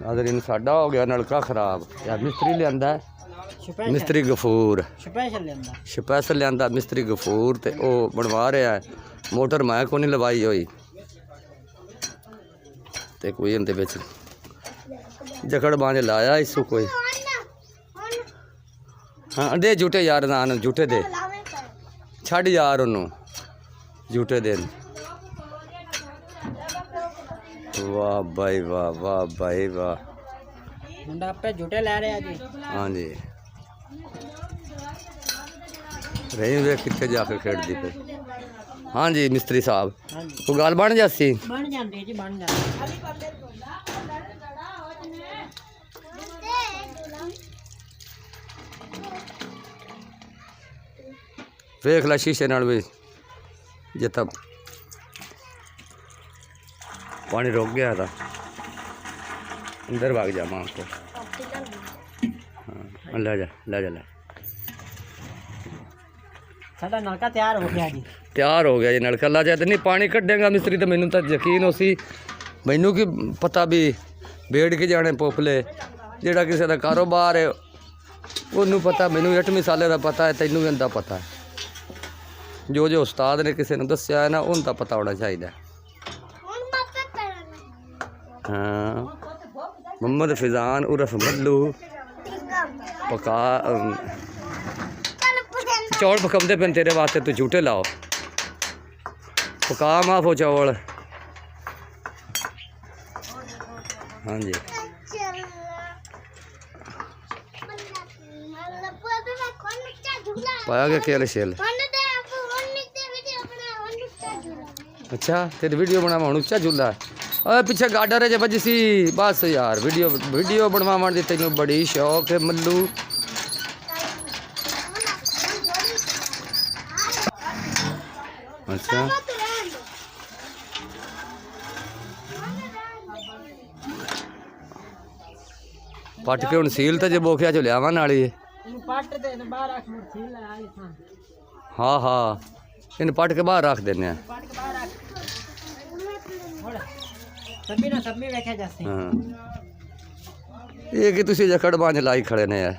नाज़रीन साडा हो गया नलका खराब यार मिस्त्री लिया मिस्त्री गफूर स्पैशल लिया मिस्त्री गफूर तो वह बनवा रहा है मोटर मैं को नहीं लवाई हुई तो कोई उनके बिच जकड़ बांझ लाया इसू कोई हाँ दे झूठे यार नान झूठे दे छड़ यार उन्होंने झूठे दे वाह भाई वाह वाह भाई वाह मुंडा आपे झूठे ले रहे हैं जी। हाँ जी रही वे कितने जाके खेड़ती पे। हाँ जी मिस्त्री साहब को गाल बन जाती बन जाती जी बन जाती। वेख ला शीशे नाल भी जितना पानी रुक गया था अंदर भाग जा मां को। हाँ ले जा ले जा ले साडा नलका तैयार हो गया जी। तैयार हो गया जी नलका ला जाए तो नहीं पानी कढ़ेगा मिस्त्री तो मैनू तो यकीन हो सी मैनू की पता भी बेड़ के जाने पोपले जेड़ा किसी का कारोबार है उन्होंने पता मैनू 8 मिसाले का पता है तैनू भी उनका पता है जो जो उस्ताद ने किसी ने दसिया है ना उनका पता होना चाहिए। हाँ मोहम्मद फिजान उर्फ मल्लू पका चौल पकाते पे तेरे वास्ते तू झूठे लाओ पका माफो चौल। हाँ जी पाया गया खेल शेल अच्छा तेरी वीडियो बनावा हूँ उच्चा झूला अरे पीछे गाडर है बजी सी बस यार वीडियो बनवा दी तेन बड़ी शौक है मल्लू। अच्छा पट के हूँ सील तो जो बोखिया चो लिया नाली हाँ हाँ इन पट के बाहर रख देने हाँ ये कि तुसी जकड़ बांझ लाई खड़े ने यार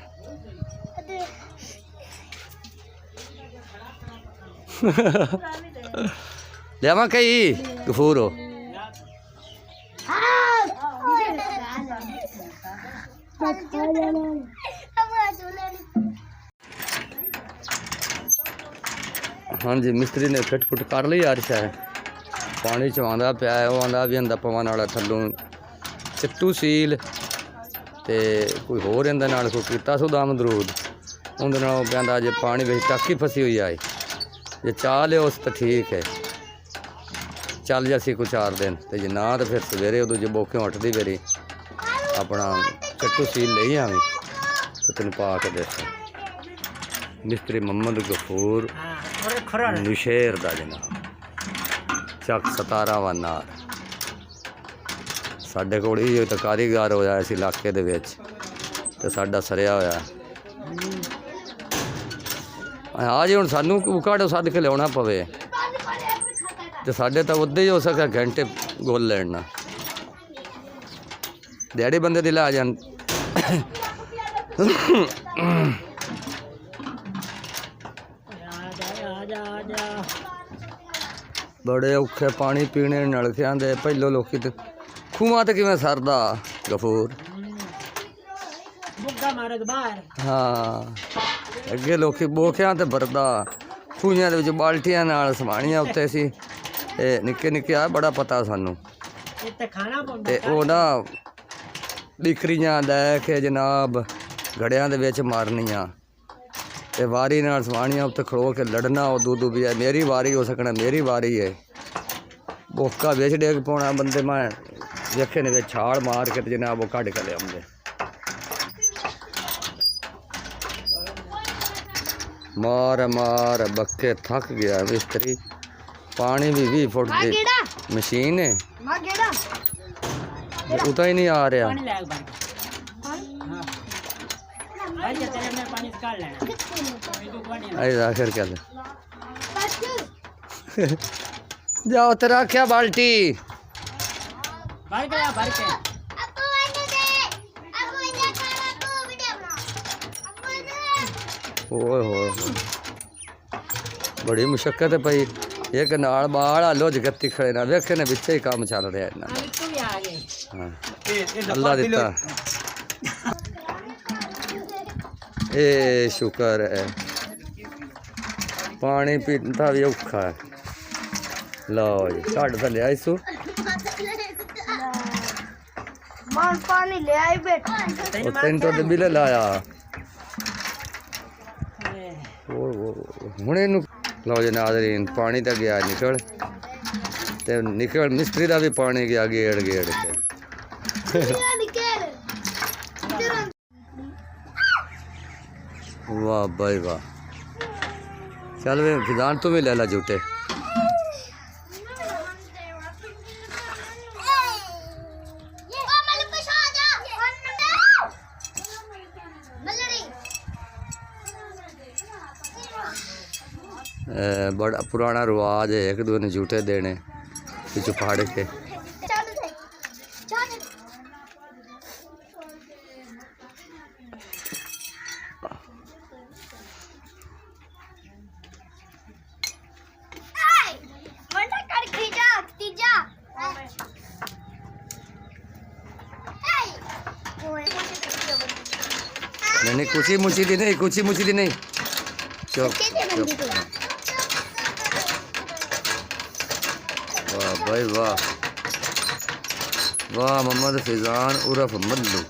लियावा कई गफूर हो हाँ जी मिस्त्री ने फिट फुट कर ली यार शायद पानी च आंदा पिया है वो आंदा भी आंदा पवन वाला थल्लों चिट्टू सील ते कोई होर इंदे नाल कोई कीता सुदा अमरूद उंदे नाल कहंदा जे पानी विच टाकी फसी हुई आई जे चाह लियो उस तो ठीक है चल जासी कोई 4 दिन तो जे ना तो फिर सवेरे उदों जे बोके उठदी मेरी अपना चिट्टू सील ले आवी तो तेन पा के देसा मिस्त्री मोहम्मद गफूर नशेर दा जनाब चक 17 वा नार साडे कोल ही तो कारीगर होया इस इलाके दे विच ते साडा सरिया होया आ जी हुण सानू काड़ो सद के लियाना पवे तो साडे तो उदे ही हो सके घंटे गोल लेना दिहाड़ी बंदे दी ला जान बड़े औखे पानी पीने नलकियां दे पहलों लोग तो खूह तो किवें सरदा गफूर हाँ अगे लोग बोखियां तो भरदा खूहियां दे विच बाल्टियां नाल समाणियां उत्ते सी निक्के निक्के आ बड़ा पता सानू ते ओह ना डिकरियां लैके जनाब गड़ियां दे विच मारनियां ते वारी नाल समाणियां उत्ते खड़ो के लड़ना वो दूधू भी है मेरी वारी हो सकना मेरी वारी है बोका बिच डेग पाना बंदे मैं देखे ने छाल मार के जनाब वो कढ़ के ले आंदे मार मार बक्के थक गया मिस्त्री पानी भी 20 फुट की मशीन है उता ही नहीं आ रहा आखिर क्या जाओ तेरा क्या बाल्टी ਓਏ ਹੋਏ ਹੋਏ। ਬੜੀ ਮੁਸ਼ੱਕਤ ਹੈ ਭਾਈ, ਇੱਕ ਨਾਲ ਬਾਲ ਆਲੋ ਜਗਤੀ ਖੜੇ ਨਾ ਵੇਖੇ ਨੇ ਵਿੱਚੇ ਹੀ ਕੰਮ ਚੱਲ ਰਿਹਾ ਇਹਨਾਂ ਦਾ। ਬਿੱਟੂ ਵੀ ਆ ਗਏ। ਹਾਂ ਅੱਲਾ ਦਿੱਤਾ ਇਹ ਸ਼ੁਕਰ ਹੈ। ਪਾਣੀ ਪੀਤਾ ਵੀ ਔਖਾ ਹੈ। ਲਓ ਜੀ ਛੱਡ ਥੱਲੇ ਆਈ ਸੂ ਮਾਂ ਪਾਣੀ ਲੈ ਆਈ ਬੇਟਾ ਉਹ ਤੈਨੂੰ ਤਾਂ ਬਿੱਲ ਲਾਇਆ ਹੁਣ ਇਹਨੂੰ। ਲਓ ਜੀ ਨਾਜ਼ਰੀਨ ਪਾਣੀ ਤਾਂ ਗਿਆ ਨਿਕਲ ਤੇ ਨਿਕਲ ਮਿਸਤਰੀ ਦਾ ਵੀ ਪਾਣੀ ਗਿਆ ਗੇੜ ਗੇੜ ਕੇ। ਵਾਹ ਬਾਈ ਵਾਹ। ਚੱਲ ਵੇ ਫਿਜ਼ਾਨ ਤੂੰ ਵੀ ਲੈ ਲਾ ਝੂਟੇ। बड़ा पुराना रिवाज है एक दूसरे ने झूठे देने पिछू फाड़ के। नहीं कुछ मुची दी नहीं, कुछ मुची दी नहीं। चुप चुप। वाह भाई वाह वाह। मोहम्मद फैजान उर्फ मल्लू।